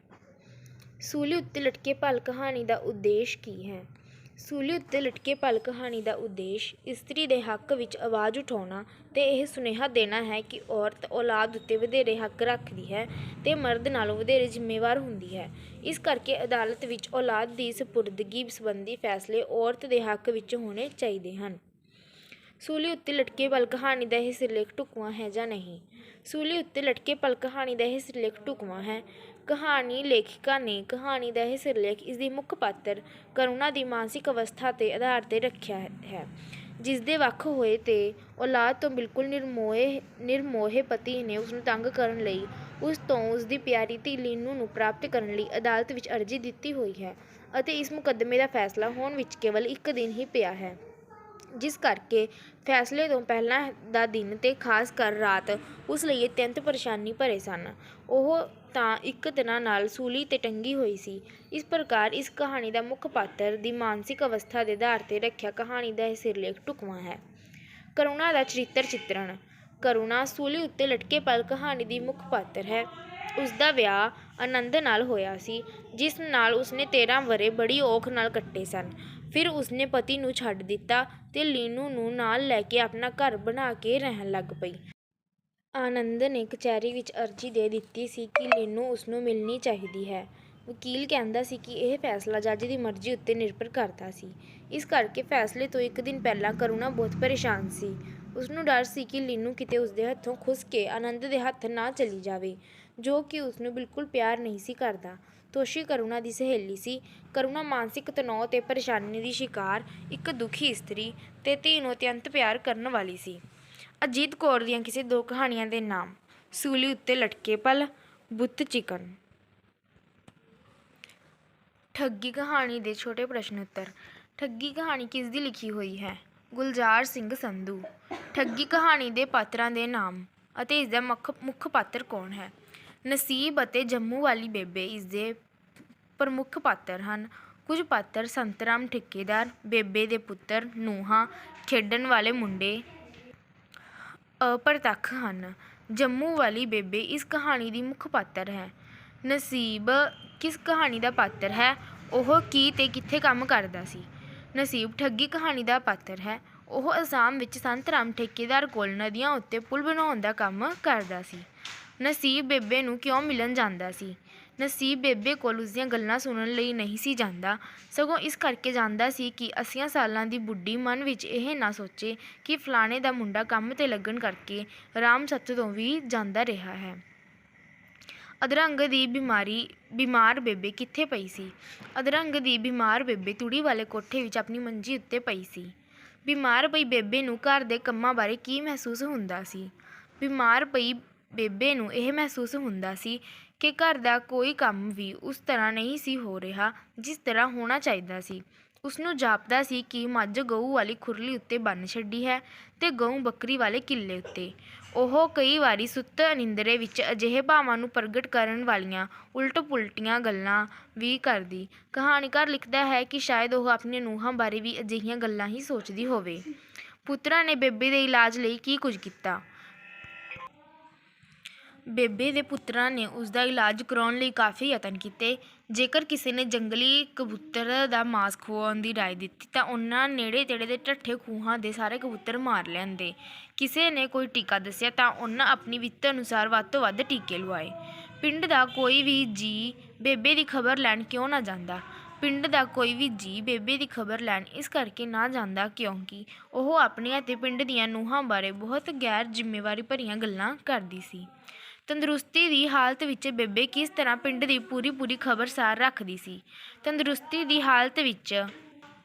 ਸੂਲੀ ਉੱਤੇ ਲਟਕੇ ਪਲ ਕਹਾਣੀ ਦਾ ਉਦੇਸ਼ ਕੀ ਹੈ? ਸੂਲੀ ਉੱਤੇ ਲਟਕੇ ਪਲ ਕਹਾਣੀ ਦਾ ਉਦੇਸ਼ ਇਸਤਰੀ ਦੇ ਹੱਕ ਵਿੱਚ ਆਵਾਜ਼ ਉਠਾਉਣਾ ਤੇ ਇਹ ਸੁਨੇਹਾ ਦੇਣਾ ਹੈ ਕਿ ਔਰਤ ਔਲਾਦ ਉੱਤੇ ਵਧੇਰੇ ਹੱਕ ਰੱਖਦੀ ਹੈ ਤੇ ਮਰਦ ਨਾਲੋਂ ਵਧੇਰੇ ਜ਼ਿੰਮੇਵਾਰ ਹੁੰਦੀ ਹੈ। ਇਸ ਕਰਕੇ ਅਦਾਲਤ ਵਿੱਚ ਔਲਾਦ ਦੀ ਸਪੁਰਦਗੀ ਸੰਬੰਧੀ ਫੈਸਲੇ ਔਰਤ ਦੇ ਹੱਕ ਵਿੱਚ ਹੋਣੇ ਚਾਹੀਦੇ ਹਨ। ਸੂਲੀ ਉੱਤੇ ਲਟਕੇ ਪਲ ਕਹਾਣੀ ਦਾ ਇਹ ਸਿਰਲੇਖ ਢੁਕਵਾਂ ਹੈ ਜਾਂ ਨਹੀਂ? ਸੂਲੀ ਉੱਤੇ ਲਟਕੇ ਪਲ ਕਹਾਣੀ ਦਾ ਇਹ ਸਿਰਲੇਖ ਢੁਕਵਾਂ ਹੈ। ਕਹਾਣੀ ਲੇਖਿਕਾ ਨੇ ਕਹਾਣੀ ਦਾ ਇਹ ਸਿਰਲੇਖ ਇਸਦੀ ਮੁੱਖ ਪਾਤਰ ਕਰੁਣਾ ਦੀ ਮਾਨਸਿਕ ਅਵਸਥਾ ਦੇ ਆਧਾਰ ਤੇ ਰੱਖਿਆ ਹੈ, ਜਿਸਦੇ ਵੱਖ ਹੋਏ ਤੇ ਔਲਾਦ ਤੋਂ ਬਿਲਕੁਲ ਨਿਰਮੋਹੇ ਪਤੀ ਨੇ ਉਸਨੂੰ ਤੰਗ ਕਰਨ ਲਈ ਉਸ ਤੋਂ ਉਸਦੀ ਪਿਆਰੀ ਧੀ ਲੀਨੂ ਨੂੰ ਪ੍ਰਾਪਤ ਕਰਨ ਲਈ ਅਦਾਲਤ ਵਿੱਚ ਅਰਜ਼ੀ ਦਿੱਤੀ ਹੋਈ ਹੈ ਅਤੇ ਇਸ ਮੁਕੱਦਮੇ ਦਾ ਫੈਸਲਾ ਹੋਣ ਵਿੱਚ ਕੇਵਲ ਇੱਕ ਦਿਨ ਹੀ ਪਿਆ ਹੈ, ਜਿਸ ਕਰਕੇ ਫੈਸਲੇ ਤੋਂ ਪਹਿਲਾਂ ਦਾ ਦਿਨ ਤੇ ਖਾਸ ਕਰ ਰਾਤ ਉਸ ਲਈ ਅਤਿਅੰਤ ਪਰੇਸ਼ਾਨੀ ਭਰੇ ਸਨ। ਉਹ ਤਾਂ ਇੱਕ ਤਰ੍ਹਾਂ ਨਾਲ ਸੂਲੀ ਤੇ ਟੰਗੀ ਹੋਈ ਸੀ। ਇਸ ਪ੍ਰਕਾਰ ਇਸ ਕਹਾਣੀ ਦਾ ਮੁੱਖ ਪਾਤਰ ਦੀ ਮਾਨਸਿਕ ਅਵਸਥਾ ਦੇ ਆਧਾਰ ਤੇ ਰੱਖਿਆ ਕਹਾਣੀ ਦਾ ਇਹ ਸਿਰਲੇਖ ਢੁਕਵਾਂ ਹੈ। ਕਰੁਣਾ ਦਾ ਚਰਿੱਤਰ ਚਿੱਤਰਣ। ਕਰੁਣਾ ਸੂਲੀ ਉੱਤੇ ਲਟਕੇ ਪਲ ਕਹਾਣੀ ਦੀ ਮੁੱਖ ਪਾਤਰ ਹੈ। ਉਸਦਾ ਵਿਆਹ ਆਨੰਦ ਨਾਲ ਹੋਇਆ ਸੀ, ਜਿਸ ਨਾਲ ਉਸਨੇ 13 ਵਰ੍ਹੇ ਬੜੀ ਔਖ ਨਾਲ ਕੱਟੇ ਸਨ। ਫਿਰ ਉਸਨੇ ਪਤੀ ਨੂੰ ਛੱਡ ਦਿੱਤਾ ਤੇ ਲੀਨੂ ਨੂੰ ਨਾਲ ਲੈ ਕੇ ਆਪਣਾ ਘਰ ਬਣਾ ਕੇ ਰਹਿਣ ਲੱਗ ਪਈ। ਆਨੰਦ ਨੇ ਕਚਹਿਰੀ ਵਿੱਚ ਅਰਜ਼ੀ ਦੇ ਦਿੱਤੀ ਸੀ ਕਿ ਲੀਨੂ ਉਸਨੂੰ ਮਿਲਣੀ ਚਾਹੀਦੀ ਹੈ। ਵਕੀਲ ਕਹਿੰਦਾ ਸੀ ਕਿ ਇਹ ਫੈਸਲਾ ਜੱਜ ਦੀ ਮਰਜ਼ੀ ਉੱਤੇ ਨਿਰਭਰ ਕਰਦਾ ਸੀ। ਇਸ ਕਰਕੇ ਫੈਸਲੇ ਤੋਂ ਇੱਕ ਦਿਨ ਪਹਿਲਾਂ ਕਰੁਣਾ ਬਹੁਤ ਪਰੇਸ਼ਾਨ ਸੀ। ਉਸਨੂੰ ਡਰ ਸੀ ਕਿ ਲੀਨੂ ਕਿਤੇ ਉਸਦੇ ਹੱਥੋਂ ਖੁੱਸ ਕੇ ਆਨੰਦ ਦੇ ਹੱਥ ਨਾ ਚਲੀ ਜਾਵੇ, ਜੋ ਕਿ ਉਸਨੂੰ ਬਿਲਕੁਲ ਪਿਆਰ ਨਹੀਂ ਸੀ ਕਰਦਾ। ਦੋਸ਼ੀ ਕਰੁਣਾ ਦੀ ਸਹੇਲੀ ਸੀ। ਕਰੁਣਾ ਮਾਨਸਿਕ ਤਣਾਅ ਤੇ ਪਰੇਸ਼ਾਨੀ ਦੀ ਸ਼ਿਕਾਰ ਇੱਕ ਦੁਖੀ ਇਸਤਰੀ ਤੇ ਧੀ ਨੂੰ ਅਤਿਅੰਤ ਪਿਆਰ ਕਰਨ ਵਾਲੀ ਸੀ। ਅਜੀਤ ਕੌਰ ਦੀਆਂ ਕਿਸੇ ਦੋ ਕਹਾਣੀਆਂ ਦੇ ਨਾਮ। ਸੂਲੀ ਉੱਤੇ ਲਟਕੇ ਪਲ, ਬੁੱਤ ਚਿਕਨ। ਠੱਗੀ ਕਹਾਣੀ ਦੇ ਛੋਟੇ ਪ੍ਰਸ਼ਨ ਉੱਤਰ। ਠੱਗੀ ਕਹਾਣੀ ਕਿਸ ਦੀ ਲਿਖੀ ਹੋਈ ਹੈ? ਗੁਲਜ਼ਾਰ ਸਿੰਘ ਸੰਧੂ। ਠੱਗੀ ਕਹਾਣੀ ਦੇ ਪਾਤਰਾਂ ਦੇ ਨਾਮ ਅਤੇ ਇਸਦਾ ਮੁੱਖ ਪਾਤਰ ਕੌਣ ਹੈ? ਨਸੀਬ ਅਤੇ ਜੰਮੂ ਵਾਲੀ ਬੇਬੇ ਇਸਦੇ ਪ੍ਰਮੁੱਖ ਪਾਤਰ ਹਨ। ਕੁਝ ਪਾਤਰ ਸੰਤਰਾਮ ਠੇਕੇਦਾਰ, ਬੇਬੇ ਦੇ ਪੁੱਤਰ, ਨੂੰਹਾਂ, ਖੇਡਣ ਵਾਲੇ ਮੁੰਡੇ ਅਪਰਤੱਖ ਹਨ। ਜੰਮੂ ਵਾਲੀ ਬੇਬੇ ਇਸ ਕਹਾਣੀ ਦੀ ਮੁੱਖ ਪਾਤਰ ਹੈ। ਨਸੀਬ ਕਿਸ ਕਹਾਣੀ ਦਾ ਪਾਤਰ ਹੈ? ਉਹ ਕੀ ਤੇ ਕਿੱਥੇ ਕੰਮ ਕਰਦਾ ਸੀ? ਨਸੀਬ ਠੱਗੀ ਕਹਾਣੀ ਦਾ ਪਾਤਰ ਹੈ। ਉਹ ਅਸਾਮ ਵਿੱਚ ਸੰਤਰਾਮ ਠੇਕੇਦਾਰ ਕੋਲ ਨਦੀਆਂ ਉੱਤੇ ਪੁਲ ਬਣਾਉਣ ਦਾ ਕੰਮ ਕਰਦਾ ਸੀ। ਨਸੀਬ ਬੇਬੇ ਨੂੰ ਕਿਉਂ ਮਿਲਣ ਜਾਂਦਾ ਸੀ? ਨਸੀਬ ਬੇਬੇ ਕੋਲ ਉਸਦੀਆਂ ਗੱਲਾਂ ਸੁਣਨ ਲਈ ਨਹੀਂ ਸੀ ਜਾਂਦਾ, ਸਗੋਂ ਇਸ ਕਰਕੇ ਜਾਂਦਾ ਸੀ ਕਿ 80 ਸਾਲਾਂ ਦੀ ਬੁੱਢੀ ਮਨ ਵਿੱਚ ਇਹ ਨਾ ਸੋਚੇ ਕਿ ਫਲਾਣੇ ਦਾ ਮੁੰਡਾ ਕੰਮ 'ਤੇ ਲੱਗਣ ਕਰਕੇ ਰਾਮ ਸੱਤ ਤੋਂ ਵੀ ਜਾਂਦਾ ਰਿਹਾ ਹੈ। ਅਧਰੰਗ ਦੀ ਬਿਮਾਰ ਬੇਬੇ ਕਿੱਥੇ ਪਈ ਸੀ? ਅਧਰੰਗ ਦੀ ਬਿਮਾਰ ਬੇਬੇ ਤੂੜੀ ਵਾਲੇ ਕੋਠੇ ਵਿੱਚ ਆਪਣੀ ਮੰਜੀ ਉੱਤੇ ਪਈ ਸੀ। ਬਿਮਾਰ ਪਈ ਬੇਬੇ ਨੂੰ ਘਰ ਦੇ ਕੰਮਾਂ ਬਾਰੇ ਕੀ ਮਹਿਸੂਸ ਹੁੰਦਾ ਸੀ? ਬਿਮਾਰ ਪਈ ਬੇਬੇ ਨੂੰ ਇਹ ਮਹਿਸੂਸ ਹੁੰਦਾ ਸੀ ਕਿ ਘਰ ਦਾ ਕੋਈ ਕੰਮ ਵੀ ਉਸ ਤਰ੍ਹਾਂ ਨਹੀਂ ਸੀ ਹੋ ਰਿਹਾ ਜਿਸ ਤਰ੍ਹਾਂ ਹੋਣਾ ਚਾਹੀਦਾ ਸੀ। ਉਸਨੂੰ ਜਾਪਦਾ ਸੀ ਕਿ ਮੱਝ ਗਊ ਵਾਲੀ ਖੁਰਲੀ ਉੱਤੇ ਬੰਨ੍ਹ ਛੱਡੀ ਹੈ ਤੇ ਗਊ ਬੱਕਰੀ ਵਾਲੇ ਕਿੱਲੇ ਉੱਤੇ। ਉਹ ਕਈ ਵਾਰੀ ਸੁੱਤ ਅਨਿੰਦਰੇ ਵਿੱਚ ਅਜਿਹੇ ਭਾਵਾਂ ਨੂੰ ਪ੍ਰਗਟ ਕਰਨ ਵਾਲੀਆਂ ਉਲਟ-ਪੁਲਟੀਆਂ ਗੱਲਾਂ ਵੀ ਕਰਦੀ। ਕਹਾਣੀਕਾਰ ਲਿਖਦਾ ਹੈ ਕਿ ਸ਼ਾਇਦ ਉਹ ਆਪਣੀਆਂ ਨੂੰਹਾਂ ਬਾਰੇ ਵੀ ਅਜਿਹੀਆਂ ਗੱਲਾਂ ਹੀ ਸੋਚਦੀ ਹੋਵੇ। ਪੁੱਤਰਾਂ ਨੇ ਬੇਬੇ ਦੇ ਇਲਾਜ ਲਈ ਕੀ ਕੁਝ ਕੀਤਾ? ਬੇਬੇ ਦੇ ਪੁੱਤਰਾਂ ਨੇ ਉਸਦਾ ਇਲਾਜ ਕਰਾਉਣ ਲਈ ਕਾਫੀ ਯਤਨ ਕੀਤੇ। ਜੇਕਰ ਕਿਸੇ ਨੇ ਜੰਗਲੀ ਕਬੂਤਰ ਦਾ ਮਾਸ ਖੁਆਉਣ ਦੀ ਰਾਏ ਦਿੱਤੀ ਤਾਂ ਉਹਨਾਂ ਨੇੜੇ-ਤੇੜੇ ਦੇ ਢੱਠੇ ਖੂਹਾਂ ਦੇ ਸਾਰੇ ਕਬੂਤਰ ਮਾਰ ਲਿਆਂਦੇ। ਕਿਸੇ ਨੇ ਕੋਈ ਟੀਕਾ ਦੱਸਿਆ ਤਾਂ ਉਹਨਾਂ ਆਪਣੀ ਵਿੱਤ ਅਨੁਸਾਰ ਵੱਧ ਤੋਂ ਵੱਧ ਟੀਕੇ ਲੁਆਏ। ਪਿੰਡ ਦਾ ਕੋਈ ਵੀ ਜੀਅ ਬੇਬੇ ਦੀ ਖਬਰ ਲੈਣ ਕਿਉਂ ਨਾ ਜਾਂਦਾ? ਪਿੰਡ ਦਾ ਕੋਈ ਵੀ ਜੀਅ ਬੇਬੇ ਦੀ ਖਬਰ ਲੈਣ ਇਸ ਕਰਕੇ ਨਾ ਜਾਂਦਾ ਕਿਉਂਕਿ ਉਹ ਆਪਣੀਆਂ ਤੇ ਪਿੰਡ ਦੀਆਂ ਨੂੰਹਾਂ ਬਾਰੇ ਬਹੁਤ ਗੈਰ ਜ਼ਿੰਮੇਵਾਰੀ ਭਰੀਆਂ ਗੱਲਾਂ ਕਰਦੀ ਸੀ। ਤੰਦਰੁਸਤੀ ਦੀ ਹਾਲਤ ਵਿੱਚ ਬੇਬੇ ਕਿਸ ਤਰ੍ਹਾਂ ਪਿੰਡ ਦੀ ਪੂਰੀ ਖਬਰਸਾਰ ਰੱਖਦੀ ਸੀ? ਤੰਦਰੁਸਤੀ ਦੀ ਹਾਲਤ ਵਿੱਚ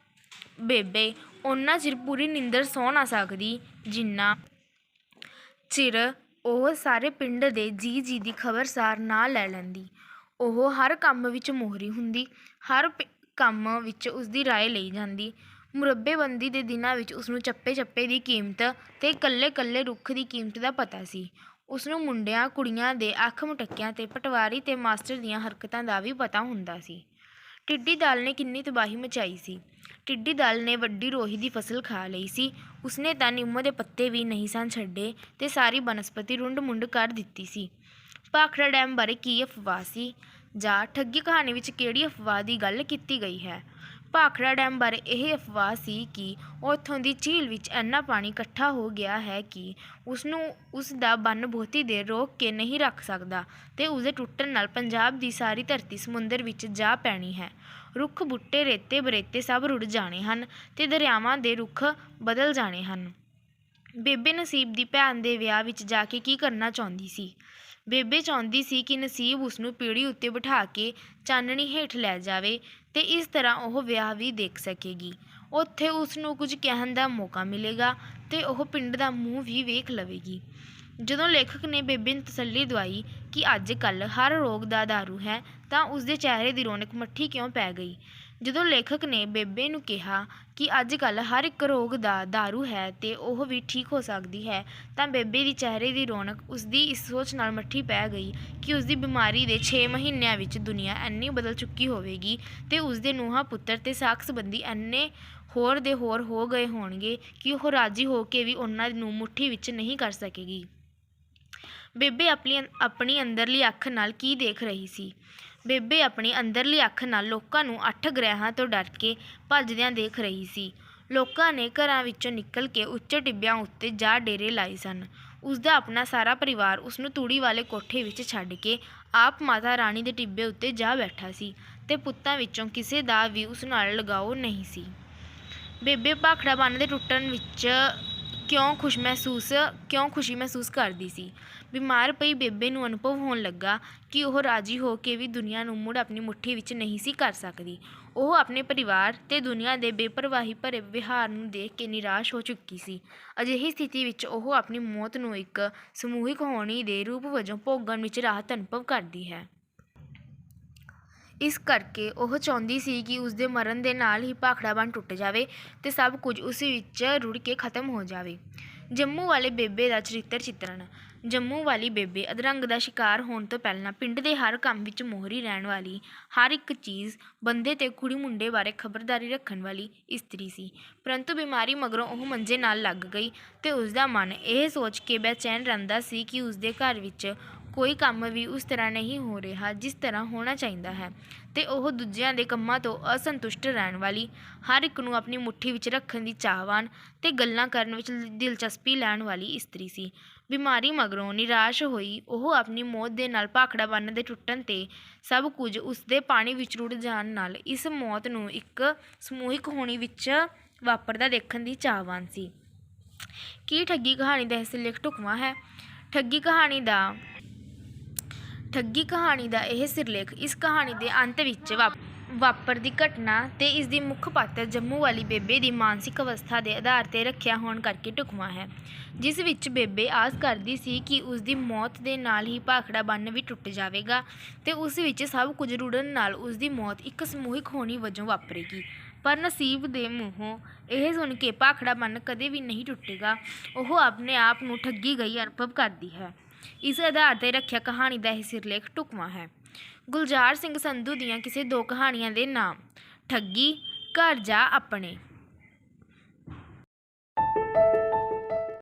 ਬੇਬੇ ਓਨਾ ਚਿਰ ਪੂਰੀ ਨੀਂਦਰ ਸੌਂ ਨਾ ਸਕਦੀ ਜਿੰਨਾ ਚਿਰ ਉਹ ਸਾਰੇ ਪਿੰਡ ਦੇ ਜੀ ਦੀ ਖਬਰਸਾਰ ਨਾ ਲੈ ਲੈਂਦੀ। ਉਹ ਹਰ ਕੰਮ ਵਿੱਚ ਮੋਹਰੀ ਹੁੰਦੀ, ਹਰ ਕੰਮ ਵਿੱਚ ਉਸਦੀ ਰਾਏ ਲਈ ਜਾਂਦੀ। ਮੁਰੱਬੇਬੰਦੀ ਦੇ ਦਿਨਾਂ ਵਿੱਚ ਉਸਨੂੰ ਚੱਪੇ ਦੀ ਕੀਮਤ ਤੇ ਇਕੱਲੇ ਰੁੱਖ ਦੀ ਕੀਮਤ ਦਾ ਪਤਾ ਸੀ। ਉਸਨੂੰ ਮੁੰਡਿਆਂ ਕੁੜੀਆਂ ਦੇ ਅੱਖ ਮਟਕਿਆਂ ਤੇ ਪਟਵਾਰੀ ਤੇ ਮਾਸਟਰ ਦੀਆਂ ਹਰਕਤਾਂ ਦਾ ਵੀ ਪਤਾ ਹੁੰਦਾ ਸੀ। ਟਿੱਡੀ ਦਲ ਨੇ ਕਿੰਨੀ ਤਬਾਹੀ ਮਚਾਈ ਸੀ। ਟਿੱਡੀ ਦਲ ਨੇ ਵੱਡੀ ਰੋਹੀ ਦੀ ਫਸਲ ਖਾ ਲਈ ਸੀ। ਉਸਨੇ ਤਾਂ ਨਿੰਮ ਦੇ ਪੱਤੇ ਵੀ ਨਹੀਂ ਸਨ ਛੱਡੇ ਤੇ ਸਾਰੀ ਬਨਸਪਤੀ ਰੁੰਡ-ਮੁੰਡ ਕਰ ਦਿੱਤੀ ਸੀ। ਭਾਖੜਾ ਡੈਮ ਬਾਰੇ ਕੀ ਅਫਵਾਹ ਸੀ? ਜਾਂ ਠੱਗੀ ਕਹਾਣੀ ਵਿੱਚ ਕਿਹੜੀ ਅਫਵਾਹ ਦੀ ਗੱਲ ਕੀਤੀ ਗਈ ਹੈ? ਭਾਖੜਾ ਡੈਮ ਬਾਰੇ ਇਹ ਅਫਵਾਹ ਸੀ ਕਿ ਉੱਥੋਂ ਦੀ ਝੀਲ ਵਿੱਚ ਇੰਨਾ ਪਾਣੀ ਇਕੱਠਾ ਹੋ ਗਿਆ ਹੈ ਕਿ ਉਸਨੂੰ ਉਸ ਦਾ ਬੰਨ੍ਹ ਬਹੁਤੀ ਦੇਰ ਰੋਕ ਕੇ ਨਹੀਂ ਰੱਖ ਸਕਦਾ ਤੇ ਉਸਦੇ ਟੁੱਟਣ ਨਾਲ ਪੰਜਾਬ ਦੀ ਸਾਰੀ ਧਰਤੀ ਸਮੁੰਦਰ ਵਿੱਚ ਜਾ ਪੈਣੀ ਹੈ। ਰੁੱਖ ਬੂਟੇ ਰੇਤੇ ਬਰੇਤੇ ਸਭ ਰੁੜ ਜਾਣੇ ਹਨ ਤੇ ਦਰਿਆਵਾਂ ਦੇ ਰੁੱਖ ਬਦਲ ਜਾਣੇ ਹਨ। ਬੇਬੇ ਨਸੀਬ ਦੀ ਭੈਣ ਦੇ ਵਿਆਹ ਵਿੱਚ ਜਾ ਕੇ ਕੀ ਕਰਨਾ ਚਾਹੁੰਦੀ ਸੀ? ਬੇਬੇ ਚਾਹੁੰਦੀ ਸੀ ਕਿ ਨਸੀਬ ਉਸਨੂੰ ਪੀੜ੍ਹੀ ਉੱਤੇ ਬਿਠਾ ਕੇ ਚਾਨਣੀ ਹੇਠ ਲੈ ਜਾਵੇ ਤੇ ਇਸ ਤਰ੍ਹਾਂ ਉਹ ਵਿਆਹ ਵੀ ਦੇਖ ਸਕੇਗੀ। ਉੱਥੇ ਉਸਨੂੰ ਕੁਝ ਕਹਿਣ ਦਾ ਮੌਕਾ ਮਿਲੇਗਾ ਤੇ ਉਹ ਪਿੰਡ ਦਾ ਮੂੰਹ ਵੀ ਵੇਖ ਲਵੇਗੀ। ਜਦੋਂ ਲੇਖਕ ਨੇ ਬੇਬੇ ਨੂੰ ਤਸੱਲੀ ਦਵਾਈ ਕਿ ਅੱਜ ਕੱਲ੍ਹ ਹਰ ਰੋਗ ਦਾ ਦਾਰੂ ਹੈ ਤਾਂ ਉਸਦੇ ਚਿਹਰੇ ਦੀ ਰੌਣਕ ਮੱਠੀ ਕਿਉਂ ਪੈ ਗਈ? ਜਦੋਂ ਲੇਖਕ ਨੇ ਬੇਬੇ ਨੂੰ ਕਿਹਾ ਕਿ ਅੱਜ ਕੱਲ੍ਹ ਹਰ ਇੱਕ ਰੋਗ ਦਾ ਦਾਰੂ ਹੈ ਤੇ ਉਹ ਵੀ ਠੀਕ ਹੋ ਸਕਦੀ ਹੈ ਤਾਂ ਬੇਬੇ ਦੀ ਚਿਹਰੇ ਦੀ ਰੌਣਕ ਉਸਦੀ ਇਸ ਸੋਚ ਨਾਲ ਮੱਠੀ ਪੈ ਗਈ ਕਿ ਉਸਦੀ ਬਿਮਾਰੀ ਦੇ 6 ਮਹੀਨਿਆਂ ਵਿੱਚ ਦੁਨੀਆ ਇੰਨੀ ਬਦਲ ਚੁੱਕੀ ਹੋਵੇਗੀ ਤੇ ਉਸਦੇ ਨੂੰਹਾਂ ਪੁੱਤਰ ਤੇ ਸਾਕ ਸੰਬੰਧੀ ਇੰਨੇ ਹੋਰ ਦੇ ਹੋਰ ਹੋ ਗਏ ਹੋਣਗੇ ਕਿ ਉਹ ਰਾਜ਼ੀ ਹੋ ਕੇ ਵੀ ਉਹਨਾਂ ਨੂੰ ਮੁੱਠੀ ਵਿੱਚ ਨਹੀਂ ਕਰ ਸਕੇਗੀ। ਬੇਬੇ ਆਪਣੀ ਅੰਦਰਲੀ ਅੱਖ ਨਾਲ ਕੀ ਦੇਖ ਰਹੀ ਸੀ? ਬੇਬੇ ਆਪਣੀ ਅੰਦਰਲੀ ਅੱਖ ਨਾਲ ਲੋਕਾਂ ਨੂੰ 8 ਗ੍ਰਹਿਆਂ ਤੋਂ ਡਰ ਕੇ ਭੱਜਦਿਆਂ ਦੇਖ ਰਹੀ ਸੀ। ਲੋਕਾਂ ਨੇ ਘਰਾਂ ਵਿੱਚੋਂ ਨਿਕਲ ਕੇ ਉੱਚੇ ਟਿੱਬਿਆਂ ਉੱਤੇ ਜਾ ਡੇਰੇ ਲਾਏ ਸਨ। ਉਸਦਾ ਆਪਣਾ ਸਾਰਾ ਪਰਿਵਾਰ ਉਸਨੂੰ ਤੂੜੀ ਵਾਲੇ ਕੋਠੇ ਵਿੱਚ ਛੱਡ ਕੇ ਆਪ ਮਾਤਾ ਰਾਣੀ ਦੇ ਟਿੱਬੇ ਉੱਤੇ ਜਾ ਬੈਠਾ ਸੀ ਤੇ ਪੁੱਤਾਂ ਵਿੱਚੋਂ ਕਿਸੇ ਦਾ ਵੀ ਉਸ ਨਾਲ ਲਗਾਓ ਨਹੀਂ ਸੀ। ਬੇਬੇ ਭਾਖੜਾ ਬੰਨ੍ਹ ਦੇ ਟੁੱਟਣ ਵਿੱਚ ਕਿਉਂ ਖੁਸ਼ੀ ਮਹਿਸੂਸ ਕਰਦੀ ਸੀ? ਬਿਮਾਰ ਪਈ ਬੇਬੇ ਨੂੰ ਅਨੁਭਵ ਹੋਣ ਲੱਗਾ ਕਿ ਉਹ ਰਾਜ਼ੀ ਹੋ ਕੇ ਵੀ ਦੁਨੀਆ ਨੂੰ ਮੁੜ ਆਪਣੀ ਮੁੱਠੀ ਵਿੱਚ ਨਹੀਂ ਸੀ ਕਰ ਸਕਦੀ। ਉਹ ਆਪਣੇ ਪਰਿਵਾਰ ਤੇ ਦੁਨੀਆ ਦੇ ਬੇਪਰਵਾਹੀ ਭਰੇ ਵਿਹਾਰ ਨੂੰ ਦੇਖ ਕੇ ਨਿਰਾਸ਼ ਹੋ ਚੁੱਕੀ ਸੀ। ਅਜਿਹੀ ਸਥਿਤੀ ਵਿੱਚ ਉਹ ਆਪਣੀ ਮੌਤ ਨੂੰ ਇੱਕ ਸਮੂਹਿਕ ਹੋਣੀ ਦੇ ਰੂਪ ਵਜੋਂ ਭੋਗਣ ਵਿੱਚ ਰਾਹਤ ਅਨੁਭਵ ਕਰਦੀ ਹੈ। ਇਸ ਕਰਕੇ ਉਹ ਚਾਹੁੰਦੀ ਸੀ ਕਿ ਉਸਦੇ ਮਰਨ ਦੇ ਨਾਲ ਹੀ ਭਾਖੜਾ ਬੰਨ੍ਹ ਟੁੱਟ ਜਾਵੇ ਤੇ ਸਭ ਕੁਝ ਉਸ ਵਿੱਚ ਰੁੜ ਕੇ ਖਤਮ ਹੋ ਜਾਵੇ। ਜੰਮੂ ਵਾਲੇ ਬੇਬੇ ਦਾ ਚਰਿੱਤਰ ਚਿੱਤਰਣ। ਜੰਮੂ ਵਾਲੀ ਬੇਬੇ ਅਧਰੰਗ ਦਾ ਸ਼ਿਕਾਰ ਹੋਣ ਤੋਂ ਪਹਿਲਾਂ ਪਿੰਡ ਦੇ ਹਰ ਕੰਮ ਵਿੱਚ ਮੋਹਰੀ ਰਹਿਣ ਵਾਲੀ, ਹਰ ਇੱਕ ਚੀਜ਼, ਬੰਦੇ ਤੇ ਕੁੜੀ ਮੁੰਡੇ ਬਾਰੇ ਖਬਰਦਾਰੀ ਰੱਖਣ ਵਾਲੀ ਇਸਤਰੀ ਸੀ। ਪਰੰਤੂ ਬਿਮਾਰੀ ਮਗਰੋਂ ਉਹ ਮੰਜੇ ਨਾਲ ਲੱਗ ਗਈ ਤੇ ਉਸਦਾ ਮਨ ਇਹ ਸੋਚ ਕੇ ਬੇਚੈਨ ਰਹਿੰਦਾ ਸੀ ਕਿ ਉਸਦੇ ਘਰ ਵਿੱਚ ਕੋਈ ਕੰਮ ਵੀ ਉਸ ਤਰ੍ਹਾਂ ਨਹੀਂ ਹੋ ਰਿਹਾ ਜਿਸ ਤਰ੍ਹਾਂ ਹੋਣਾ ਚਾਹੀਦਾ ਹੈ ਤੇ ਉਹ ਦੂਜਿਆਂ ਦੇ ਕੰਮਾਂ ਤੋਂ ਅਸੰਤੁਸ਼ਟ ਰਹਿਣ ਵਾਲੀ, ਹਰ ਇੱਕ ਨੂੰ ਆਪਣੀ ਮੁੱਠੀ ਵਿੱਚ ਰੱਖਣ ਦੀ ਚਾਹਵਾਨ ਤੇ ਗੱਲਾਂ ਕਰਨ ਵਿੱਚ ਦਿਲਚਸਪੀ ਲੈਣ ਵਾਲੀ ਇਸਤਰੀ ਸੀ। ਬਿਮਾਰੀ ਮਗਰੋਂ ਨਿਰਾਸ਼ ਹੋਈ ਉਹ ਆਪਣੀ ਮੌਤ ਦੇ ਨਾਲ ਭਾਖੜਾ ਬੰਨ੍ਹ ਦੇ ਟੁੱਟਣ ਤੇ ਸਭ ਕੁਝ ਉਸਦੇ ਪਾਣੀ ਵਿੱਚ ਰੁੜ ਜਾਣ ਨਾਲ ਇਸ ਮੌਤ ਨੂੰ ਇੱਕ ਸਮੂਹਿਕ ਹੋਣੀ ਵਿੱਚ ਵਾਪਰਦਾ ਦੇਖਣ ਦੀ ਚਾਹਵਾਨ ਸੀ। ਕੀ ਠੱਗੀ ਕਹਾਣੀ ਦਾ ਇਹ ਸਿਰਲੇਖ ਢੁਕਵਾਂ ਹੈ? ਠੱਗੀ ਕਹਾਣੀ ਦਾ ਇਹ ਸਿਰਲੇਖ ਇਸ ਕਹਾਣੀ ਦੇ ਅੰਤ ਵਿੱਚ ਵਾਪਰਦੀ ਘਟਨਾ ਤੇ ਇਸ ਦੀ ਮੁੱਖ ਪਾਤਰ ਜੰਮੂ ਵਾਲੀ ਬੇਬੇ ਦੀ ਮਾਨਸਿਕ ਅਵਸਥਾ ਦੇ ਆਧਾਰ ਤੇ ਰੱਖਿਆ ਹੋਣ ਕਰਕੇ ਢੁਕਵਾਂ ਹੈ, ਜਿਸ ਵਿੱਚ ਬੇਬੇ ਆਸ ਕਰਦੀ ਸੀ ਕਿ ਉਸ ਦੀ ਮੌਤ ਦੇ ਨਾਲ ਹੀ ਭਾਖੜਾ ਬੰਨ੍ਹ ਵੀ ਟੁੱਟ ਜਾਵੇਗਾ ਤੇ ਉਸ ਵਿੱਚ ਸਭ ਕੁਝ ਰੁੜਨ ਨਾਲ ਉਸ ਦੀ ਮੌਤ ਇੱਕ ਸਮੂਹਿਕ ਹੋਣੀ ਵਜੋਂ ਵਾਪਰੇਗੀ। ਪਰ ਨਸੀਬ ਦੇ ਮੂੰਹੋਂ ਇਹ ਸੁਣ ਕੇ ਭਾਖੜਾ ਬੰਨ੍ਹ ਕਦੇ ਵੀ ਨਹੀਂ ਟੁੱਟੇਗਾ। ਉਹ ਆਪਣੇ ਆਪ ਨੂੰ ਠੱਗੀ ਗਈ ਅਨੁਭਵ ਕਰਦੀ ਹੈ। ਇਸ ਆਧਾਰ ਤੇ ਰੱਖਿਆ ਕਹਾਣੀ ਦਾ ਇਹ ਸਿਰਲੇਖ ਢੁਕਵਾਂ ਹੈ। ਗੁਲਜ਼ਾਰ ਸਿੰਘ ਸੰਧੂ ਦੀਆਂ ਕਿਸੇ ਦੋ ਕਹਾਣੀਆਂ ਦੇ ਨਾਮ। ਠੱਗੀ, ਘਰ ਜਾ ਆਪਣੇ।